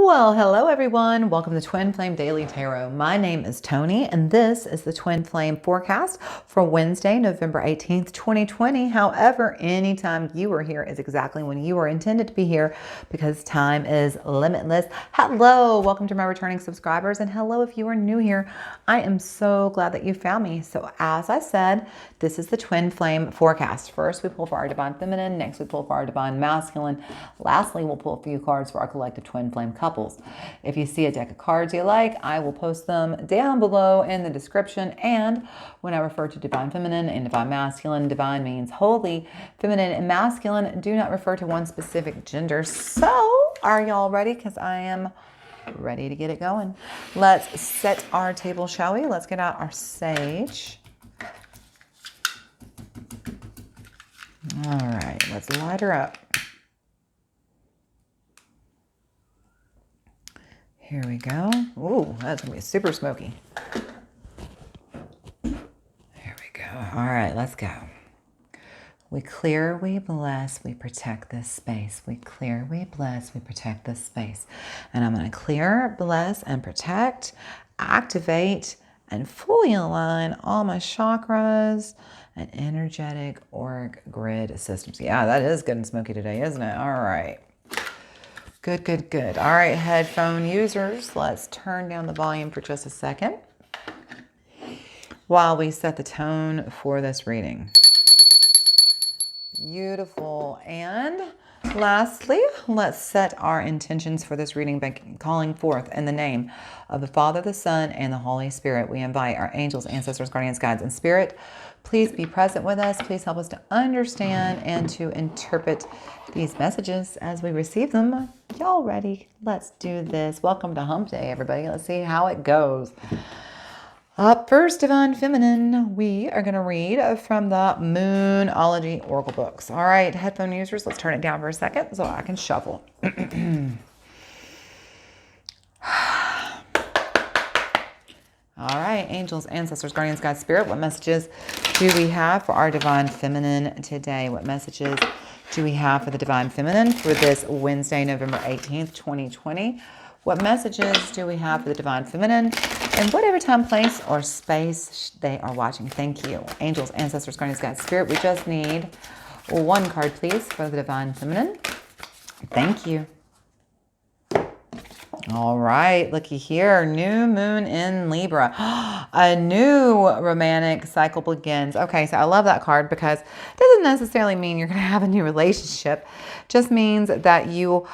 Well, hello everyone. Welcome to Twin Flame Daily Tarot. My name is Tony, and this is the Twin Flame forecast for Wednesday, November 18th, 2020. However, anytime you are here is exactly when you are intended to be here because time is limitless. Hello, welcome to my returning subscribers, and hello if you are new here. I am so glad that you found me. So as I said, this is the Twin Flame forecast. First, we pull for our Divine Feminine. Next, we pull for our Divine Masculine. Lastly, we'll pull a few cards for our collective Twin Flame couples. If you see a deck of cards you like, I will post them down below in the description. And when I refer to Divine Feminine and Divine Masculine, divine means holy, feminine and masculine do not refer to one specific gender. So are y'all ready? Because I am ready to get it going. Let's set our table, shall we? Let's get out our sage. All right, let's light her up. Here we go. Ooh, that's gonna be super smoky. Here we go. All right, let's go. We clear, we bless, we protect this space. We clear, we bless, we protect this space. And I'm gonna clear, bless, and protect, activate, and fully align all my chakras and energetic auric grid systems. Yeah, that is good and smoky today, isn't it? All right. Good, good, good. All right, headphone users, let's turn down the volume for just a second while we set the tone for this reading. Beautiful. And lastly, let's set our intentions for this reading by calling forth in the name of the Father, the Son, and the Holy Spirit. We invite our angels, ancestors, guardians, guides, and spirit. Please be present with us. Please help us to understand and to interpret these messages as we receive them. Y'all ready? Let's do this. Welcome to Hump Day, everybody. Let's see how it goes. Up first, Divine Feminine, we are going to read from the Moonology Oracle books. All right, headphone users, let's turn it down for a second so I can shuffle. All right, angels, ancestors, guardians, guides, spirit, what messages do we have for our Divine Feminine today? What messages do we have for the Divine Feminine for this Wednesday, November 18th, 2020? What messages do we have for the Divine Feminine in whatever time, place, or space they are watching? Thank you. Angels, ancestors, guardians, guides, spirit. We just need one card, please, for the Divine Feminine. Thank you. All right, looky here. New moon in Libra. A new romantic cycle begins. Okay, so I love that card because it doesn't necessarily mean you're going to have a new relationship. It just means that you,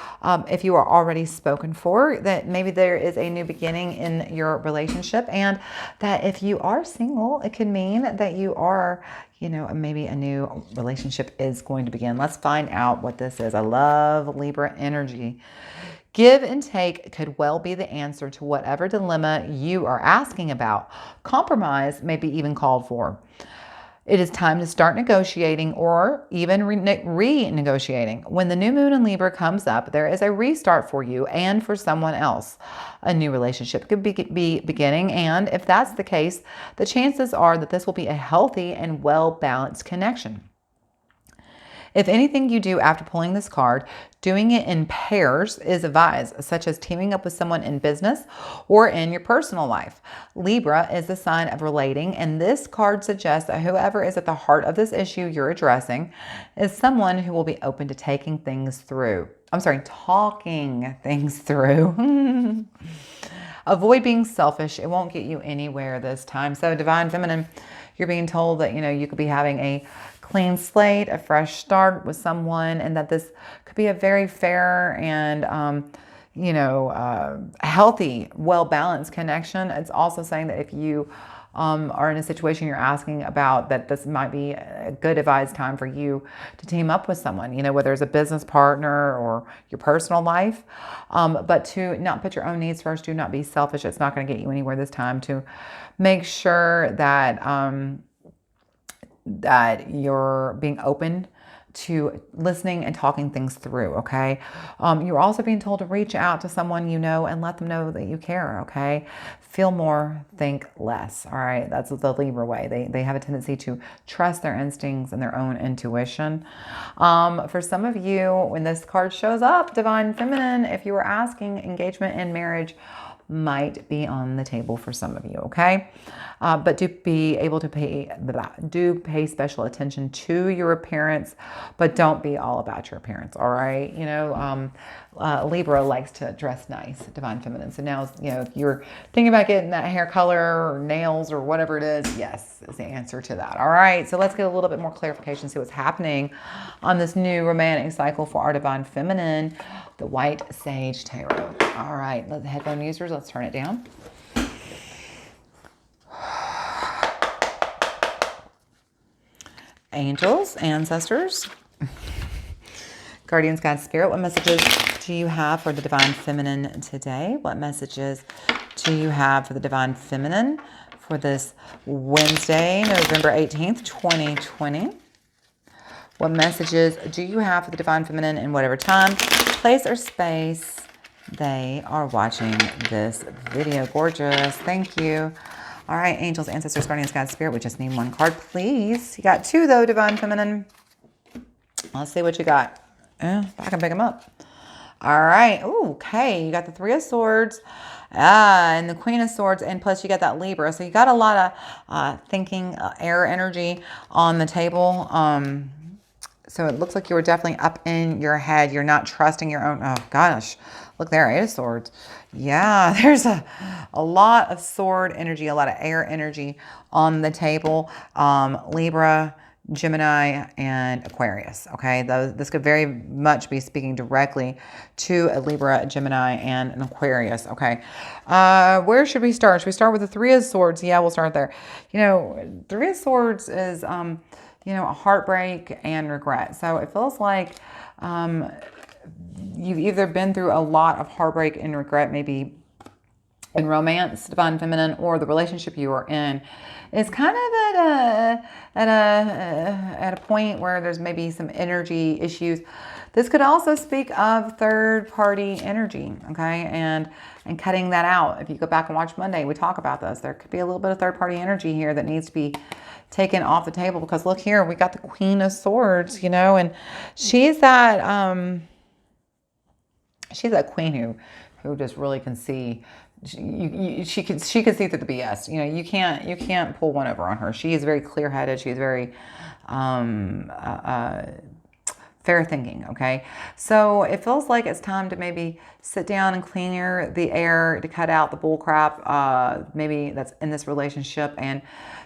if you are already spoken for, that maybe there is a new beginning in your relationship. And that if you are single, it could mean that you are, you know, maybe a new relationship is going to begin. Let's find out what this is. I love Libra energy. Give and take could well be the answer to whatever dilemma you are asking about. Compromise may be even called for. It is time to start negotiating or even renegotiating. When the new moon in Libra comes up, there is a restart for you and for someone else. A new relationship could be beginning, and if that's the case, the chances are that this will be a healthy and well-balanced connection. If anything you do after pulling this card, doing it in pairs is advised, such as teaming up with someone in business or in your personal life. Libra is the sign of relating, and this card suggests that whoever is at the heart of this issue you're addressing is someone who will be open to talking things through. Avoid being selfish. It won't get you anywhere this time. So Divine Feminine, you're being told that, you know, you could be having a clean slate, a fresh start with someone, and that this could be a very fair and, healthy, well-balanced connection. It's also saying that if you are in a situation you're asking about, that this might be a good advised time for you to team up with someone, you know, whether it's a business partner or your personal life, but to not put your own needs first. Do not be selfish. It's not going to get you anywhere this time. To make sure that that you're being open to listening and talking things through, okay? You're also being told to reach out to someone you know and let them know that you care, okay? Feel more, think less, all right? That's the Libra way. They have a tendency to trust their instincts and their own intuition. For some of you, when this card shows up, Divine Feminine, if you were asking, engagement and marriage might be on the table for some of you, okay? But do pay special attention to your appearance, but don't be all about your appearance, all right? You know, Libra likes to dress nice, Divine Feminine. So now, you know, if you're thinking about getting that hair color or nails or whatever it is, yes, is the answer to that. All right, so let's get a little bit more clarification, see what's happening on this new romantic cycle for our Divine Feminine, the White Sage Tarot. All right, the headphone users, let's turn it down. Angels, ancestors, guardians, God, spirit, what messages do you have for the Divine Feminine today? What messages do you have for the Divine Feminine for this Wednesday, November 18th, 2020? What messages do you have for the Divine Feminine in whatever time, place, or space they are watching this video? Gorgeous. Thank you. All right, angels, ancestors, guardians, God, spirit. We just need one card, please. You got two, though, Divine Feminine. Let's see what you got. I can pick them up. All right. Ooh, okay. You got the Three of Swords and the Queen of Swords, and plus you got that Libra. So you got a lot of thinking, air energy on the table. So it looks like you were definitely up in your head. You're not trusting your own. Oh, gosh. Look there, Eight of Swords. Yeah, there's a lot of sword energy, a lot of air energy on the table. Libra, Gemini, and Aquarius, okay? This could very much be speaking directly to a Libra, a Gemini, and an Aquarius, okay? Where should we start? Should we start with the Three of Swords? Yeah, we'll start there. You know, Three of Swords is, you know, a heartbreak and regret. So it feels like you've either been through a lot of heartbreak and regret, maybe in romance, Divine Feminine, or the relationship you are in is kind of at a point where there's maybe some energy issues. This could also speak of third-party energy, okay, and cutting that out. If you go back and watch Monday, we talk about this. There could be a little bit of third-party energy here that needs to be taken off the table, because look here, we got the Queen of Swords, you know, and she's that queen who just really can see. She can see through the BS. You know, you can't pull one over on her. She is very clear-headed. She is very fair thinking, okay? So it feels like it's time to maybe sit down and clear the air, to cut out the bull crap, maybe that's in this relationship, and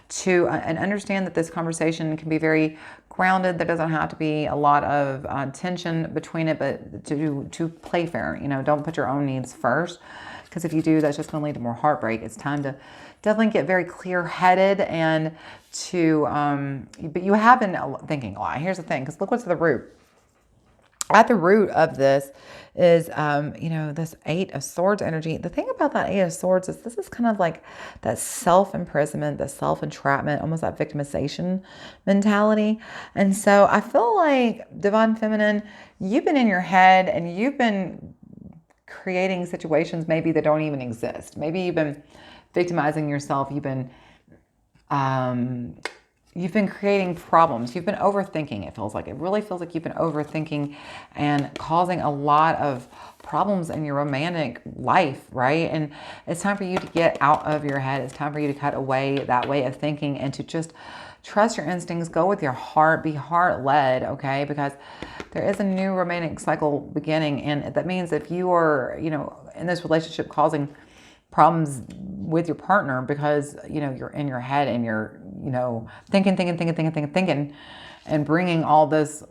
to understand that this conversation can be very grounded. There doesn't have to be a lot of tension between it, but to play fair. You know, don't put your own needs first, because if you do, that's just going to lead to more heartbreak. It's time to definitely get very clear-headed and to, but you have been thinking a lot. Here's the thing, because look what's the root. At the root of this is, you know, this Eight of Swords energy. The thing about that Eight of Swords is this is kind of like that self-imprisonment, the self-entrapment, almost that victimization mentality. And so I feel like, Divine Feminine, you've been in your head and you've been creating situations maybe that don't even exist. Maybe you've been victimizing yourself. You've been creating problems. You've been overthinking, it feels like. It really feels like you've been overthinking and causing a lot of problems in your romantic life, right? And it's time for you to get out of your head. It's time for you to cut away that way of thinking and to just trust your instincts, go with your heart, be heart-led, okay? Because there is a new romantic cycle beginning, and that means if you are, you know, in this relationship causing problems with your partner because, you know, you're in your head and you're, you know, thinking, and bringing all this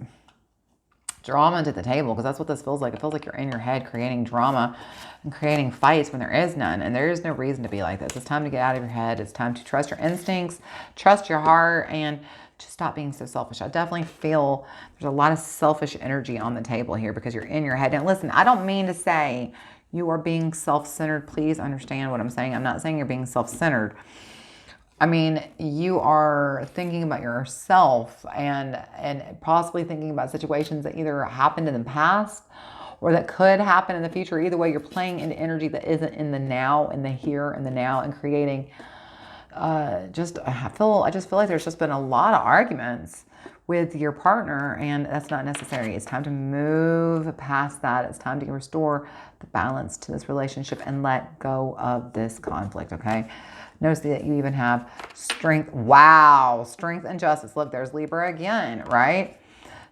drama to the table, because that's what this feels like. It feels like you're in your head creating drama and creating fights when there is none, and there is no reason to be like this. It's time to get out of your head. It's time to trust your instincts, trust your heart, and just stop being so selfish. I definitely feel there's a lot of selfish energy on the table here because you're in your head. And listen, I don't mean to say you are being self-centered. Please understand what I'm saying. I'm not saying you're being self-centered. I mean, you are thinking about yourself and possibly thinking about situations that either happened in the past or that could happen in the future. Either way, you're playing into energy that isn't in the now, in the here and the now, and creating I just feel like there's just been a lot of arguments with your partner, and that's not necessary. It's time to move past that. It's time to restore the balance to this relationship and let go of this conflict, okay? Notice that you even have strength. Wow, strength and justice. Look, there's Libra again, right?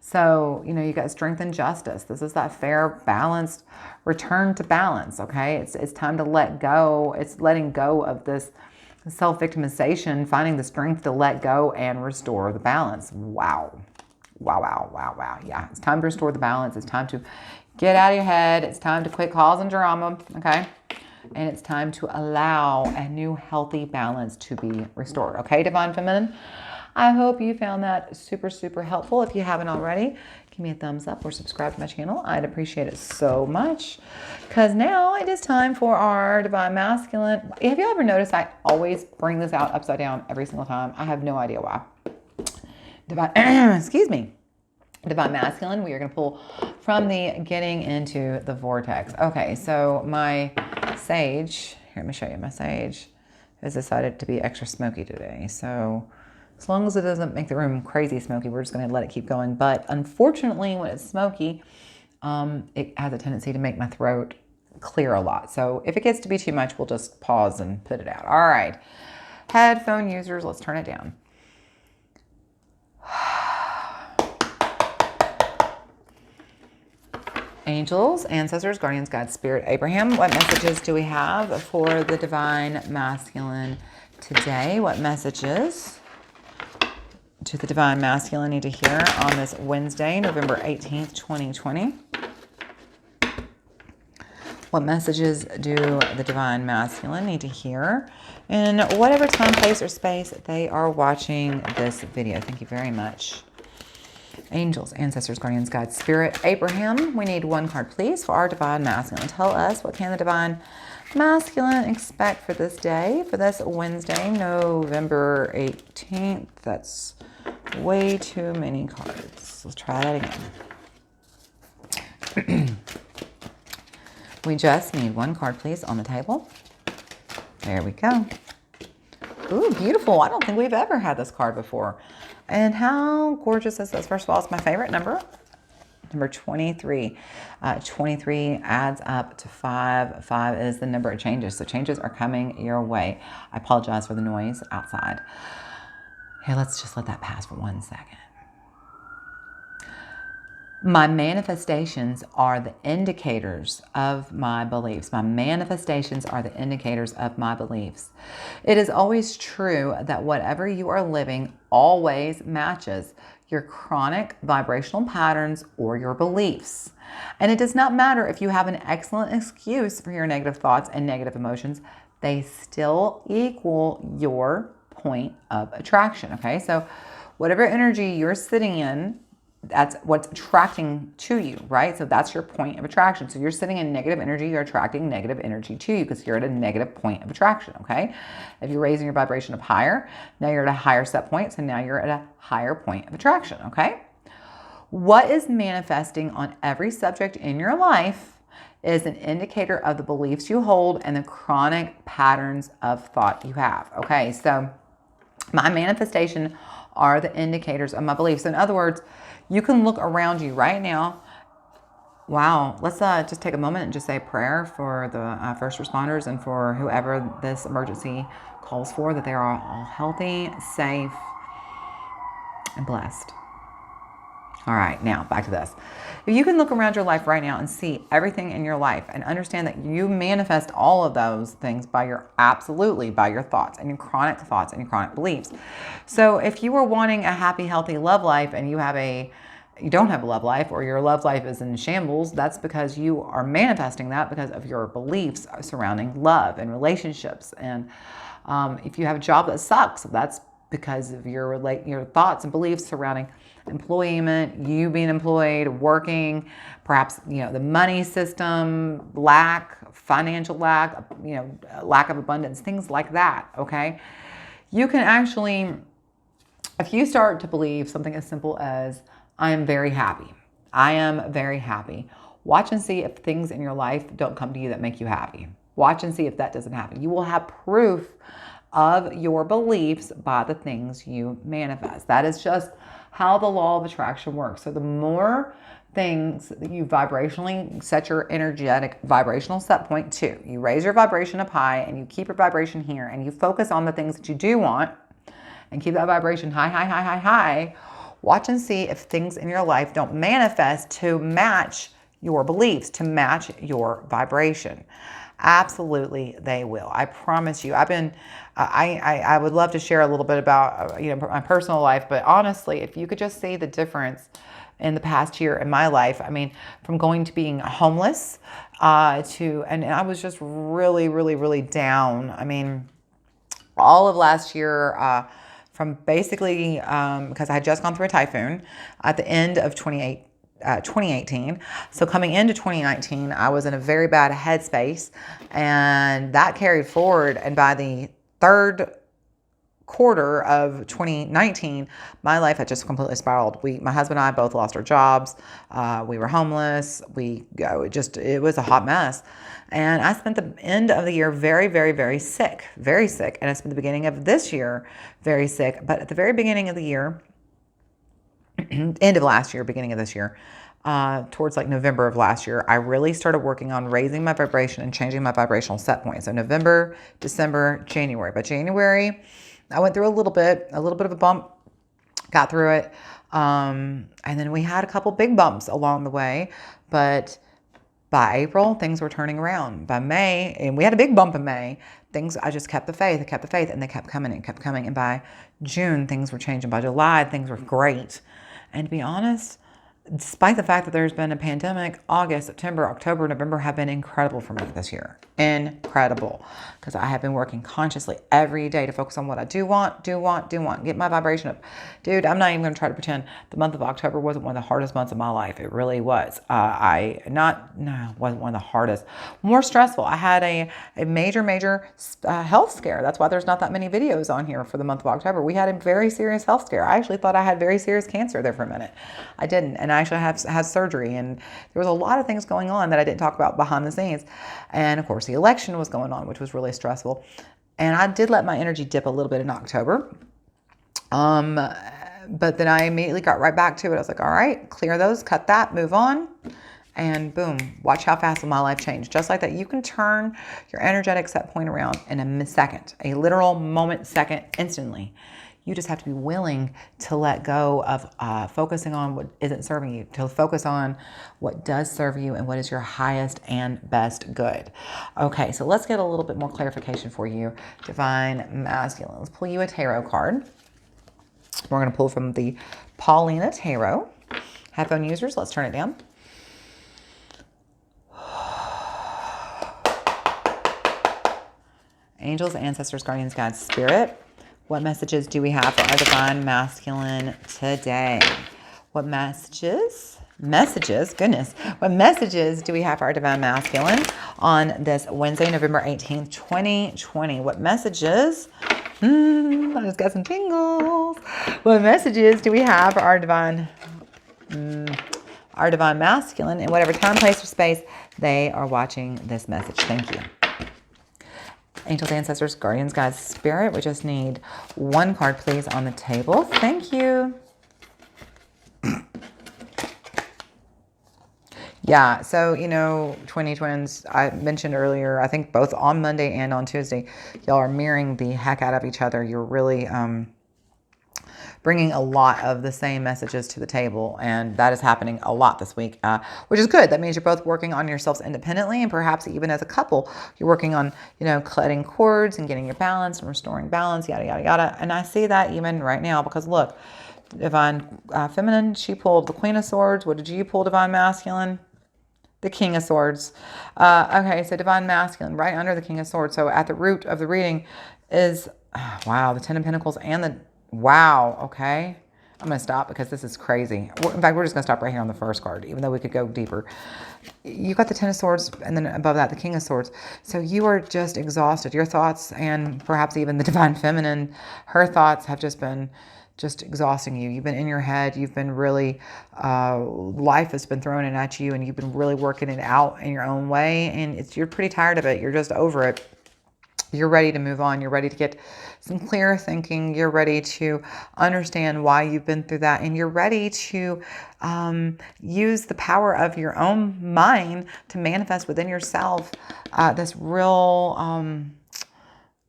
So, you got strength and justice. This is that fair, balanced return to balance, okay? It's time to let go. It's letting go of this self-victimization, finding the strength to let go and restore the balance. Wow. Wow, wow, wow, wow. Yeah, it's time to restore the balance. It's time to get out of your head. It's time to quit causing drama, okay? And it's time to allow a new healthy balance to be restored, okay, Divine Feminine? I hope you found that super, super helpful. If you haven't already, give me a thumbs up or subscribe to my channel. I'd appreciate it so much, because now it is time for our Divine Masculine. Have you ever noticed I always bring this out upside down every single time? I have no idea why. Excuse me. Divine Masculine, we are going to pull from the Getting Into the Vortex. Okay, so my sage, here, let me show you. My sage has decided to be extra smoky today. So as long as it doesn't make the room crazy smoky, we're just going to let it keep going. But unfortunately, when it's smoky, it has a tendency to make my throat clear a lot. So if it gets to be too much, we'll just pause and put it out. All right. Headphone users, let's turn it down. Angels, ancestors, guardians, God, Spirit, Abraham, what messages do we have for the Divine Masculine today? What messages do the Divine Masculine need to hear on this Wednesday, November 18th, 2020? What messages do the Divine Masculine need to hear in whatever time, place, or space they are watching this video? Thank you very much. Angels, ancestors, guardians, God, Spirit, Abraham. We need one card, please, for our Divine Masculine. Tell us, what can the Divine Masculine expect for this day, for this Wednesday, November 18th? That's way too many cards. Let's try that again. We just need one card, please, on the table. There we go. Ooh, beautiful. I don't think we've ever had this card before. And how gorgeous is this? First of all, it's my favorite number. Number 23. 23 adds up to 5. 5 is the number of changes. So changes are coming your way. I apologize for the noise outside. Here, let's just let that pass for 1 second. My manifestations are the indicators of my beliefs. My manifestations are the indicators of my beliefs. It is always true that whatever you are living always matches your chronic vibrational patterns or your beliefs. And it does not matter if you have an excellent excuse for your negative thoughts and negative emotions, they still equal your point of attraction, okay? So whatever energy you're sitting in, that's what's attracting to you, right? So that's your point of attraction. So you're sitting in negative energy, you're attracting negative energy to you because you're at a negative point of attraction, okay? If you're raising your vibration up higher, now you're at a higher set point, so now you're at a higher point of attraction, okay? What is manifesting on every subject in your life is an indicator of the beliefs you hold and the chronic patterns of thought you have, okay? So my manifestation are the indicators of my beliefs. So in other words, you can look around you right now. Wow. Let's just take a moment and just say a prayer for the first responders and for whoever this emergency calls for, that they are all healthy, safe, and blessed. All right, now back to this. If you can look around your life right now and see everything in your life and understand that you manifest all of those things by your thoughts and your chronic thoughts and your chronic beliefs. So if you were wanting a happy, healthy love life and you don't have a love life, or your love life is in shambles, that's because you are manifesting that because of your beliefs surrounding love and relationships. And if you have a job that sucks, that's because of your thoughts and beliefs surrounding employment, you being employed, working, perhaps, the money system, financial lack, lack of abundance, things like that, okay? you can actually, if you start to believe something as simple as, I am very happy. I am very happy. Watch and see if things in your life don't come to you that make you happy. Watch and see if that doesn't happen. You will have proof of your beliefs by the things you manifest. That is just how the law of attraction works. So the more things that you vibrationally set your energetic vibrational set point to, you raise your vibration up high and you keep your vibration here and you focus on the things that you do want and keep that vibration high, high, high, high, high. Watch and see if things in your life don't manifest to match your beliefs, to match your vibration. Absolutely, they will. I promise you. I would love to share a little bit about my personal life, but honestly, if you could just see the difference in the past year in my life. I mean, from going to being homeless and I was just really, really, really down. I mean, all of last year, from basically because I had just gone through a typhoon at the end of 2018. So coming into 2019, I was in a very bad headspace, and that carried forward. And by the third quarter of 2019, my life had just completely spiraled. My husband and I both lost our jobs. We were homeless. It was a hot mess. And I spent the end of the year very, very, very sick. And I spent the beginning of this year very sick. But at the very beginning of the year, end of last year, beginning of this year, towards like November of last year, I really started working on raising my vibration and changing my vibrational set point. So November, December, January. By January, I went through a little bit of a bump, got through it. And then we had a couple big bumps along the way, but by April, things were turning around. By May, and we had a big bump in May, I just kept the faith, and they kept coming and kept coming. And by June, things were changing. By July, things were great. And to be honest, despite the fact that there's been a pandemic, August, September, October, November have been incredible for me this year. Incredible. Because I have been working consciously every day to focus on what I do want, get my vibration up. Dude, I'm not even going to try to pretend the month of October wasn't one of the hardest months of my life. It really was. It wasn't one of the hardest. More stressful. I had a major health scare. That's why there's not that many videos on here for the month of October. We had a very serious health scare. I actually thought I had very serious cancer there for a minute. I didn't. And I actually had surgery, and there was a lot of things going on that I didn't talk about behind the scenes. And of course, the election was going on, which was really stressful. And I did let my energy dip a little bit in October. But then I immediately got right back to it. I was like, all right, clear those, cut that, move on. And boom, watch how fast my life changed. Just like that, you can turn your energetic set point around in a second, a literal moment, second, instantly. You just have to be willing to let go of focusing on what isn't serving you, to focus on what does serve you and what is your highest and best good. Okay, so let's get a little bit more clarification for you, Divine Masculine. Let's pull you a tarot card. We're going to pull from the Paulina Tarot. Headphone users, let's turn it down. Angels, ancestors, guardians, guides, spirit. What messages do we have for our Divine Masculine today? What messages? Goodness. What messages do we have for our Divine Masculine on this Wednesday, November 18th, 2020? What messages? I just got some tingles. What messages do we have for our Divine Masculine in whatever time, place, or space they are watching this message? Thank you. Angels, ancestors, guardians, guides, spirit. We just need one card, please, on the table. Thank you. Yeah, so, Twinny Twins, I mentioned earlier, I think both on Monday and on Tuesday, y'all are mirroring the heck out of each other. You're really bringing a lot of the same messages to the table, and that is happening a lot this week, which is good. That means you're both working on yourselves independently, and perhaps even as a couple, you're working on, cutting cords and getting your balance and restoring balance, yada, yada, yada. And I see that even right now because, look, Divine Feminine, she pulled the Queen of Swords. What did you pull, Divine Masculine? The King of Swords. Okay, so Divine Masculine, right under the King of Swords. So at the root of the reading is, wow, the Ten of Pentacles and the, wow, okay. I'm going to stop because this is crazy. In fact, we're just going to stop right here on the first card, even though we could go deeper. You got the Ten of Swords, and then above that, the King of Swords. So you are just exhausted. Your thoughts, and perhaps even the Divine Feminine, her thoughts have just been just exhausting you. You've been in your head. You've been really, life has been thrown in at you, and you've been really working it out in your own way. And you're pretty tired of it. You're just over it. You're ready to move on. You're ready to get some clear thinking. You're ready to understand why you've been through that. And you're ready to use the power of your own mind to manifest within yourself this real,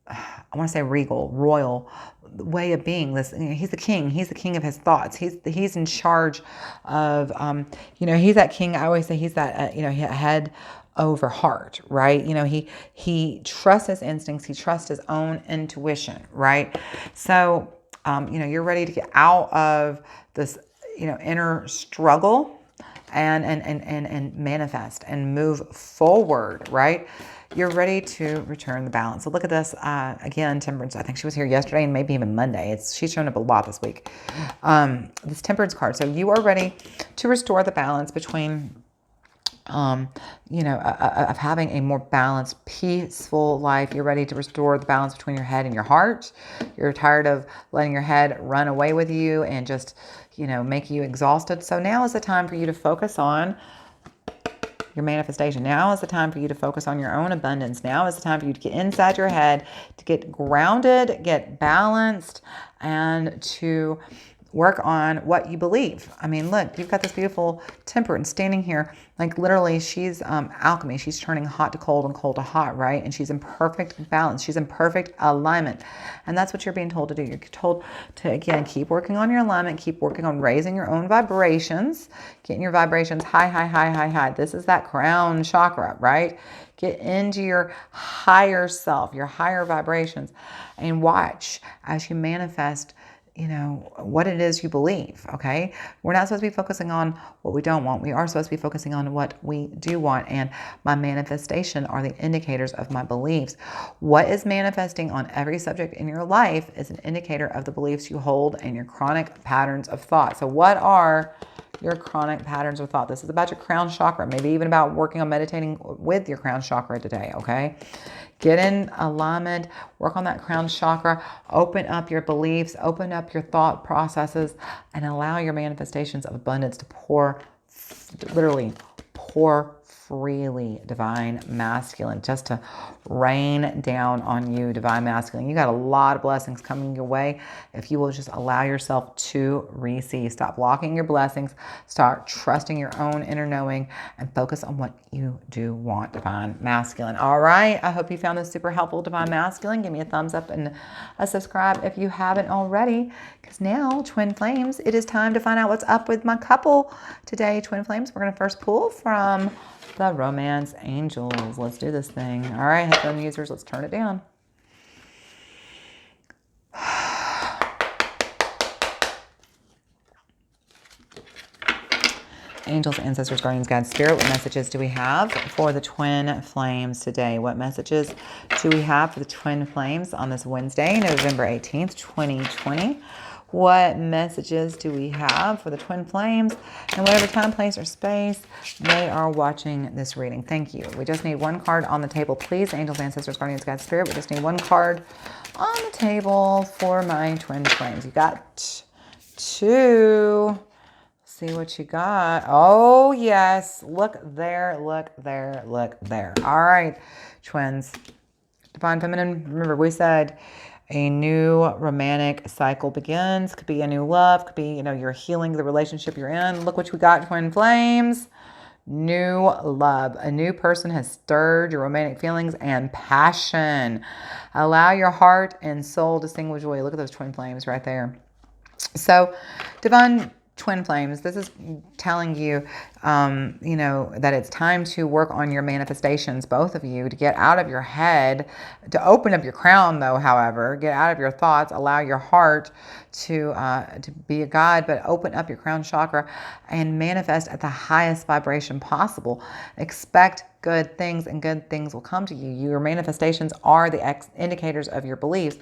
I want to say regal, royal way of being. This, he's the king. He's the king of his thoughts. He's in charge of, he's that king. I always say he's that, head over heart, right? He trusts his instincts. He trusts his own intuition, right? So, you're ready to get out of this, inner struggle and manifest and move forward, right? You're ready to return the balance. So look at this, again, Temperance. I think she was here yesterday and maybe even Monday. She's shown up a lot this week. This Temperance card. So you are ready to restore the balance between of having a more balanced, peaceful life. You're ready to restore the balance between your head and your heart. You're tired of letting your head run away with you and just, make you exhausted. So now is the time for you to focus on your manifestation. Now is the time for you to focus on your own abundance. Now is the time for you to get inside your head, to get grounded, get balanced, and to work on what you believe. I mean, look, you've got this beautiful Temperance standing here. Like literally, she's alchemy. She's turning hot to cold and cold to hot, right? And she's in perfect balance. She's in perfect alignment. And that's what you're being told to do. You're told to, again, keep working on your alignment, keep working on raising your own vibrations, getting your vibrations high, high, high, high, high. This is that crown chakra, right? Get into your higher self, your higher vibrations, and watch as you manifest what it is you believe, okay? We're not supposed to be focusing on what we don't want. We are supposed to be focusing on what we do want. And my manifestation are the indicators of my beliefs. What is manifesting on every subject in your life is an indicator of the beliefs you hold and your chronic patterns of thought. So what are your chronic patterns of thought? This is about your crown chakra, maybe even about working on meditating with your crown chakra today, okay? Get in alignment, work on that crown chakra, open up your beliefs, open up your thought processes, and allow your manifestations of abundance to literally pour freely, Divine Masculine, just to rain down on you, Divine Masculine. You got a lot of blessings coming your way if you will just allow yourself to receive. Stop blocking your blessings. Start trusting your own inner knowing and focus on what you do want, Divine Masculine. All right. I hope you found this super helpful, Divine Masculine. Give me a thumbs up and a subscribe if you haven't already, because now, Twin Flames, it is time to find out what's up with my couple today, Twin Flames. We're going to first pull from the Romance Angels. Let's do this thing. All right, headphone users, let's turn it down. Angels, ancestors, guardians, guides, spirit, what messages do we have for the Twin Flames today? What messages do we have for the Twin Flames on this Wednesday, November 18th, 2020? What messages do we have for the Twin Flames and whatever time, place, or space they are watching this reading? Thank you. We just need one card on the table, please. Angels, ancestors, guardians, guides, spirit. We just need one card on the table for my Twin Flames. You got two. See what you got. Oh, yes. Look there, look there, look there. All right, twins. Divine Feminine, remember we said a new romantic cycle begins. Could be a new love. Could be, you're healing the relationship you're in. Look what we got, Twin Flames. New love. A new person has stirred your romantic feelings and passion. Allow your heart and soul to sing with joy. Look at those Twin Flames right there. So, Divine Twin Flames, this is telling you, that it's time to work on your manifestations, both of you, to get out of your head, to open up your crown, though, however, get out of your thoughts, allow your heart to be a guide, but open up your crown chakra and manifest at the highest vibration possible. Expect good things, and good things will come to you. Your manifestations are the indicators of your beliefs.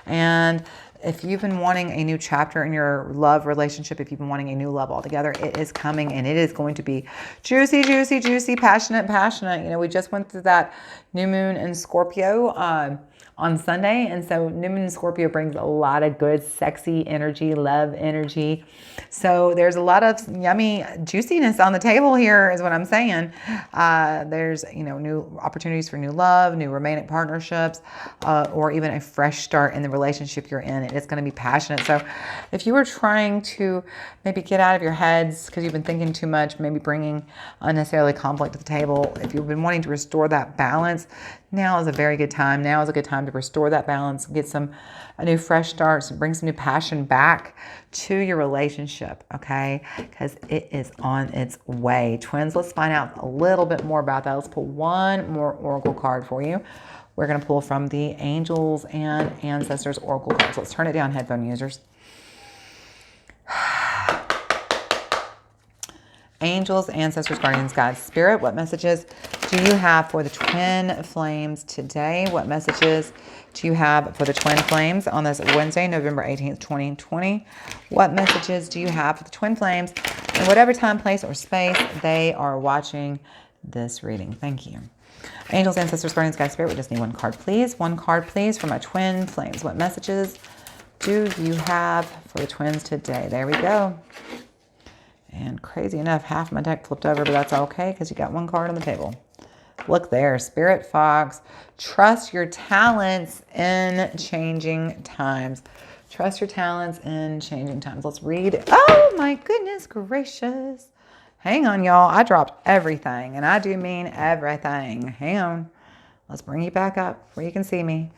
And if you've been wanting a new chapter in your love relationship, if you've been wanting a new love altogether, it is coming, and it is going to be juicy, juicy, juicy, passionate, passionate. You know, we just went through that new moon in Scorpio on Sunday. And so new moon in Scorpio brings a lot of good, sexy energy, love energy. So there's a lot of yummy juiciness on the table here is what I'm saying. There's, you know, new opportunities for new love, new romantic partnerships, or even a fresh start in the relationship you're in. It's going to be passionate. So if you were trying to maybe get out of your heads because you've been thinking too much, maybe bringing unnecessarily conflict to the table, if you've been wanting to restore that balance, now is a very good time. Now is a good time to restore that balance, get a new fresh start, bring some new passion back to your relationship, okay? Because it is on its way. Twins, let's find out a little bit more about that. Let's pull one more oracle card for you. We're going to pull from the Angels and Ancestors oracle cards. Let's turn it down, headphone users. Angels, ancestors, guardians, guides, spirit, what messages do you have for the twin flames today? What messages do you have for the twin flames on this Wednesday, November 18th, 2020? What messages do you have for the twin flames in whatever time, place, or space they are watching this reading? Thank you. Angels, ancestors, guardians, guides, spirit, we just need one card, please. One card, please, for my twin flames. What messages do you have for the twins today? There we go. And crazy enough, half my deck flipped over, but that's okay because you got one card on the table. Look there, Spirit Fox. Trust your talents in changing times. Trust your talents in changing times. Let's read. Oh my goodness gracious. Hang on, y'all. I dropped everything, and I do mean everything. Hang on. Let's bring you back up where you can see me.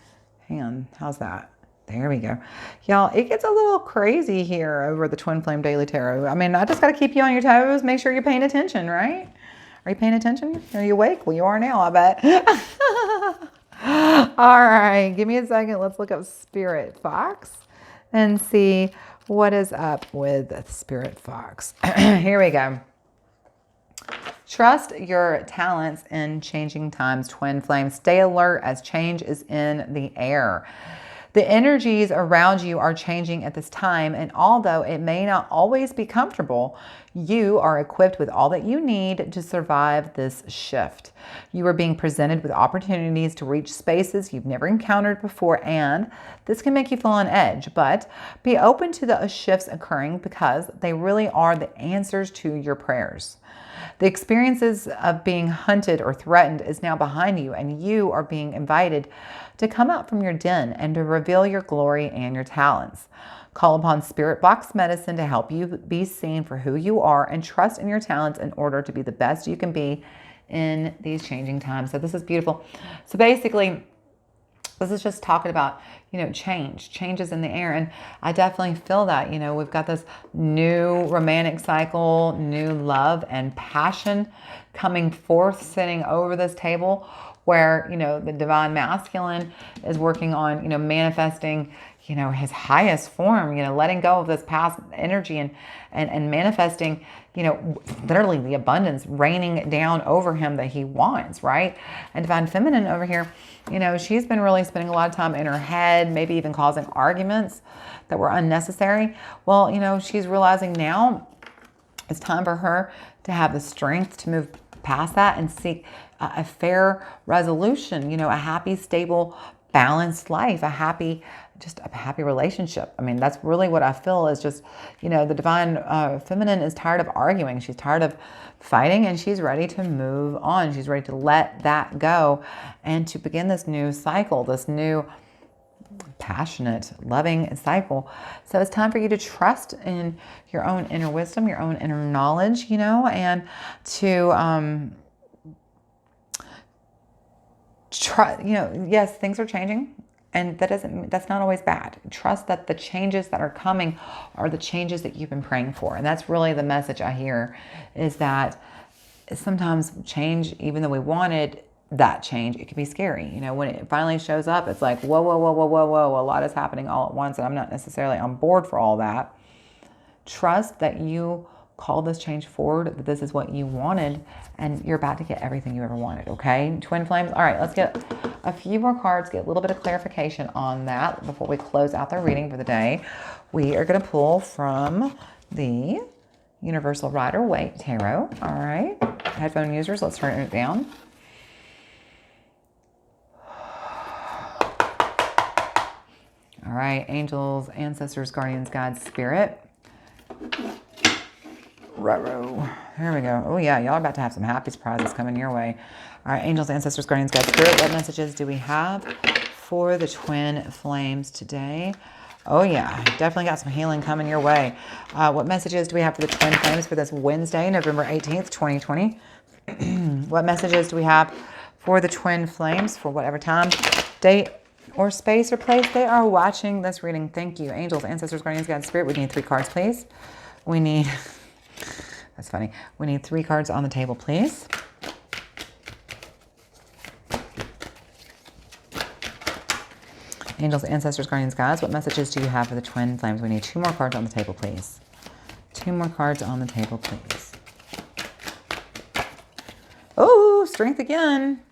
Hang on. How's that? There we go. Y'all, it gets a little crazy here over the Twin Flame Daily Tarot. I mean, I just got to keep you on your toes. Make sure you're paying attention, right? Are you paying attention? Are you awake? Well, you are now, I bet. All right. Give me a second. Let's look up Spirit Fox and see what is up with Spirit Fox. Here we go. Trust your talents in changing times, Twin Flame. Stay alert as change is in the air. The energies around you are changing at this time, and although it may not always be comfortable, you are equipped with all that you need to survive this shift. You are being presented with opportunities to reach spaces you've never encountered before, and this can make you feel on edge, but be open to the shifts occurring because they really are the answers to your prayers. The experiences of being hunted or threatened is now behind you, and you are being invited to come out from your den and to reveal your glory and your talents. Call upon Spirit Box Medicine to help you be seen for who you are and trust in your talents in order to be the best you can be in these changing times. So this is beautiful. So basically, this is just talking about, changes in the air. And I definitely feel that, we've got this new romantic cycle, new love and passion coming forth, sitting over this table where, the divine masculine is working on, manifesting, his highest form, letting go of this past energy and manifesting, literally the abundance raining down over him that he wants, right? And divine feminine over here, she's been really spending a lot of time in her head, maybe even causing arguments that were unnecessary. Well, she's realizing now it's time for her to have the strength to move past that and seek a fair resolution, a happy, stable, balanced life, a happy relationship. I mean, that's really what I feel is just, the divine feminine is tired of arguing. She's tired of fighting, and she's ready to move on. She's ready to let that go and to begin this new cycle, this new passionate, loving cycle. So it's time for you to trust in your own inner wisdom, your own inner knowledge, and to try, yes, things are changing. And that's not always bad. Trust that the changes that are coming are the changes that you've been praying for. And that's really the message I hear, is that sometimes change, even though we wanted that change, it can be scary. When it finally shows up, it's like, whoa, whoa, whoa, whoa, whoa, whoa. A lot is happening all at once, and I'm not necessarily on board for all that. Trust that you call this change forward, that this is what you wanted, and you're about to get everything you ever wanted, okay? Twin flames. All right, let's get a few more cards, get a little bit of clarification on that before we close out the reading for the day. We are going to pull from the Universal Rider-Waite Tarot. All right, headphone users, let's turn it down. All right, angels, ancestors, guardians, guides, spirit. There we go. Oh yeah, y'all are about to have some happy surprises coming your way. All right, angels, ancestors, guardians, guides, spirit. What messages do we have for the twin flames today? Oh yeah, definitely got some healing coming your way. What messages do we have for the twin flames for this Wednesday, November 18th, 2020? What messages do we have for the twin flames for whatever time, date, or space or place they are watching this reading? Thank you. Angels, ancestors, guardians, guides, spirit. We need 3 cards, please. We need, that's funny. We need 3 cards on the table, please. Angels, ancestors, guardians, guides, what messages do you have for the twin flames? We need 2 more cards on the table, please. 2 more cards on the table, please. Oh, strength again.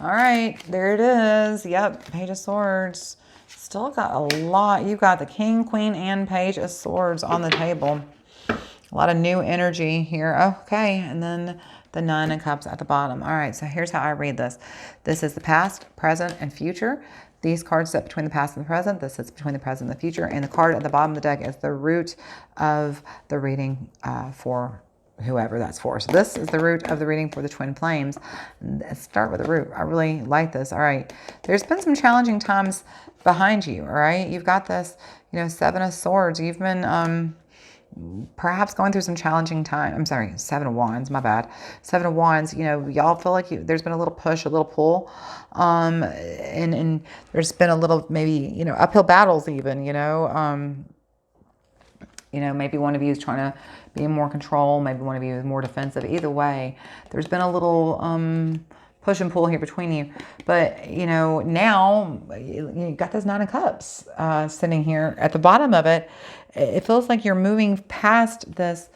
All right, there it is. Yep, Page of Swords. Still got a lot. You've got the King, Queen, and Page of Swords on the table. A lot of new energy here. Okay, and then the 9 of Cups at the bottom. All right, so here's how I read this. This is the past, present, and future. These cards sit between the past and the present. This sits between the present and the future. And the card at the bottom of the deck is the root of the reading for whoever that's for. So this is the root of the reading for the twin flames. Let's start with the root. I really like this. All right. There's been some challenging times behind you. All right. You've got this, 7 of Swords. You've been perhaps going through some challenging time. I'm sorry, 7 of Wands, my bad. 7 of Wands, y'all feel like there's been a little push, a little pull. And there's been a little, maybe, uphill battles even, maybe one of you is trying to be in more control. Maybe one of you is more defensive. Either way, there's been a little push and pull here between you. But, now you got this 9 of Cups sitting here at the bottom of it. It feels like you're moving past this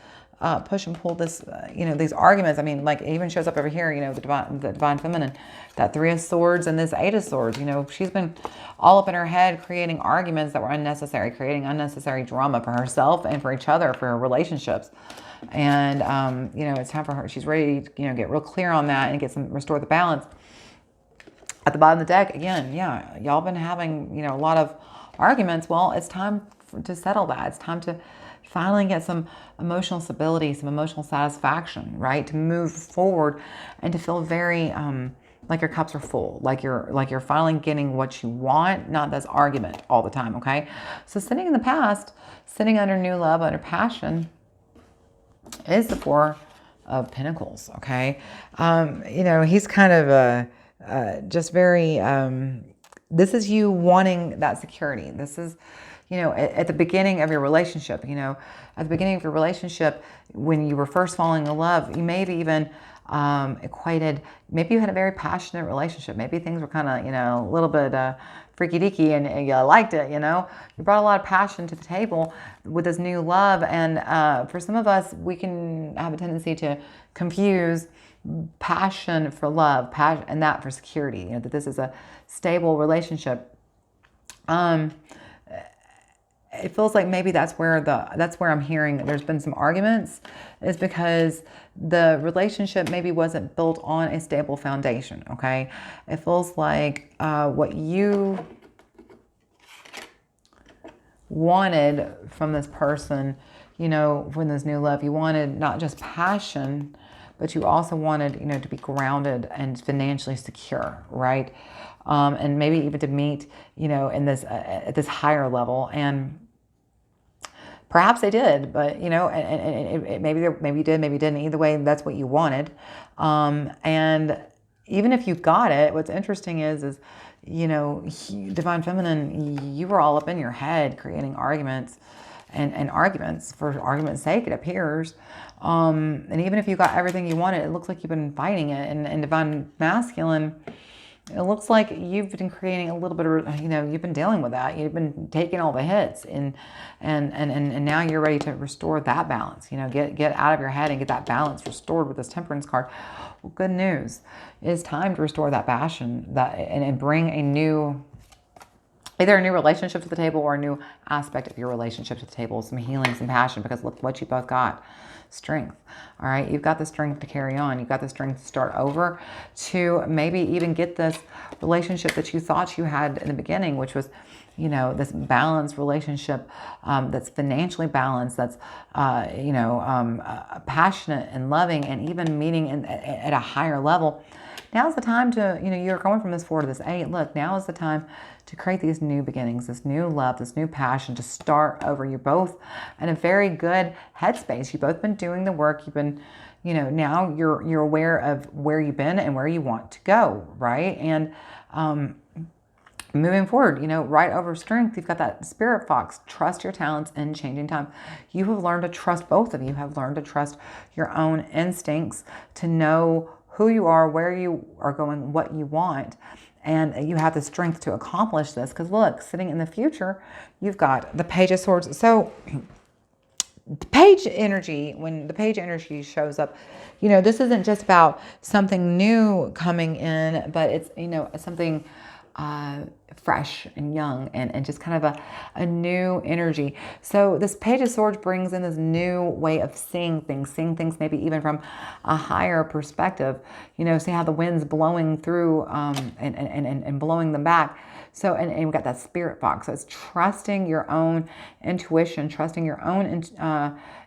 push and pull, this, these arguments. I mean, like it even shows up over here, the divine feminine, that 3 of Swords and this 8 of Swords. She's been all up in her head creating arguments that were unnecessary, creating unnecessary drama for herself and for each other, for her relationships. And, it's time for her. She's ready to, get real clear on that and restore the balance. At the bottom of the deck, again, yeah, y'all been having, a lot of arguments. Well, it's time to settle that. It's time to finally get some emotional stability, some emotional satisfaction, right? To move forward and to feel very like your cups are full, like you're finally getting what you want, not this argument all the time, okay? So sitting in the past, sitting under new love, under passion, is the 4 of Pentacles, okay? He's kind of just very, this is you wanting that security. This is, at the beginning of your relationship, at the beginning of your relationship, when you were first falling in love, you maybe even equated, maybe you had a very passionate relationship. Maybe things were kind of, a little bit freaky deaky and you liked it, you brought a lot of passion to the table with this new love. And for some of us, we can have a tendency to confuse passion for love, passion, and that for security, that this is a stable relationship. It feels like maybe that's where I'm hearing that there's been some arguments, is because the relationship maybe wasn't built on a stable foundation, okay? It feels like what you wanted from this person, from this new love, you wanted not just passion, but you also wanted, to be grounded and financially secure, right? And maybe even to meet, in this at this higher level. And perhaps they did, but maybe you did, maybe you didn't. Either way, that's what you wanted. And even if you got it, what's interesting is Divine Feminine, you were all up in your head creating arguments and arguments for argument's sake, it appears. And even if you got everything you wanted, it looks like you've been fighting it. And Divine Masculine, It looks like you've been creating a little bit of, you've been dealing with that. You've been taking all the hits, and now you're ready to restore that balance. Get out of your head and get that balance restored with this Temperance card. Well, good news. It's time to restore that passion and bring either a new relationship to the table or a new aspect of your relationship to the table, some healing, some passion, because look what you both got. Strength. All right. You've got the strength to carry on. You've got the strength to start over, to maybe even get this relationship that you thought you had in the beginning, which was, this balanced relationship, that's financially balanced, that's, passionate and loving, and even meeting at a higher level. Now's the time to, you're going from this 4 to this 8. Look, now is the time to create these new beginnings, this new love, this new passion, to start over. You're both in a very good headspace. You've both been doing the work. You've been, now you're aware of where you've been and where you want to go, right? And moving forward, right over strength, you've got that spirit fox. Trust your talents in changing time. You have learned to trust, both of you have learned to trust your own instincts, to know who you are, where you are going, what you want. And you have the strength to accomplish this, because look, sitting in the future, you've got the Page of Swords. So the Page energy, when the Page energy shows up, this isn't just about something new coming in, but it's something fresh and young, and just kind of a new energy. So this Page of Swords brings in this new way of seeing things maybe even from a higher perspective. See how the wind's blowing through and blowing them back. So, and we've got that spirit box. So it's trusting your own intuition, trusting your own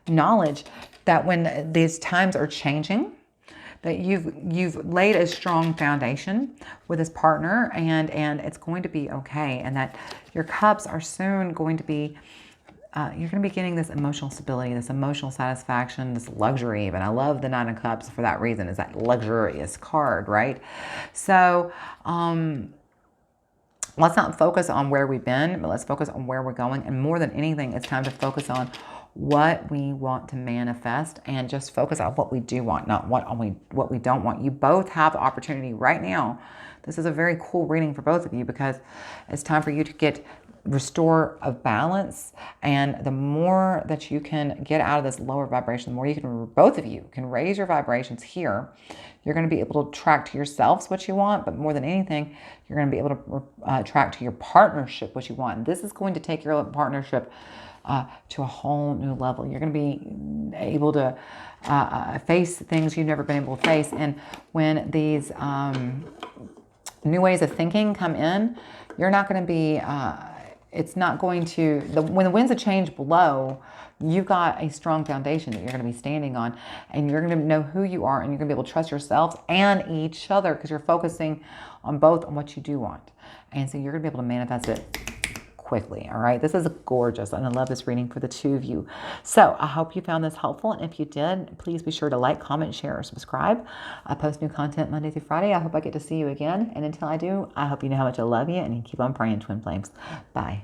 knowledge, that when these times are changing, that you've laid a strong foundation with this partner, and it's going to be okay, and that your cups are soon going to be, you're going to be getting this emotional stability, this emotional satisfaction, this luxury even. I love the 9 of Cups for that reason, is that luxurious card, right? So let's not focus on where we've been, but let's focus on where we're going. And more than anything, it's time to focus on what we want to manifest, and just focus on what we do want, not what we don't want. You both have the opportunity right now. This is a very cool reading for both of you, because it's time for you to restore a balance. And the more that you can get out of this lower vibration, the more you can, both of you can raise your vibrations here. You're going to be able to attract to yourselves what you want, but more than anything, you're going to be able to attract to your partnership what you want. And this is going to take your partnership to a whole new level. You're going to be able to face things you've never been able to face. And when these new ways of thinking come in, you're not going to be, it's not going to, when the winds of change blow, you've got a strong foundation that you're going to be standing on, and you're going to know who you are, and you're going to be able to trust yourselves and each other, because you're focusing on what you do want. And so you're going to be able to manifest it quickly. All right. This is gorgeous. And I love this reading for the two of you. So I hope you found this helpful. And if you did, please be sure to like, comment, share, or subscribe. I post new content Monday through Friday. I hope I get to see you again. And until I do, I hope you know how much I love you, and you keep on praying, Twin Flames. Bye.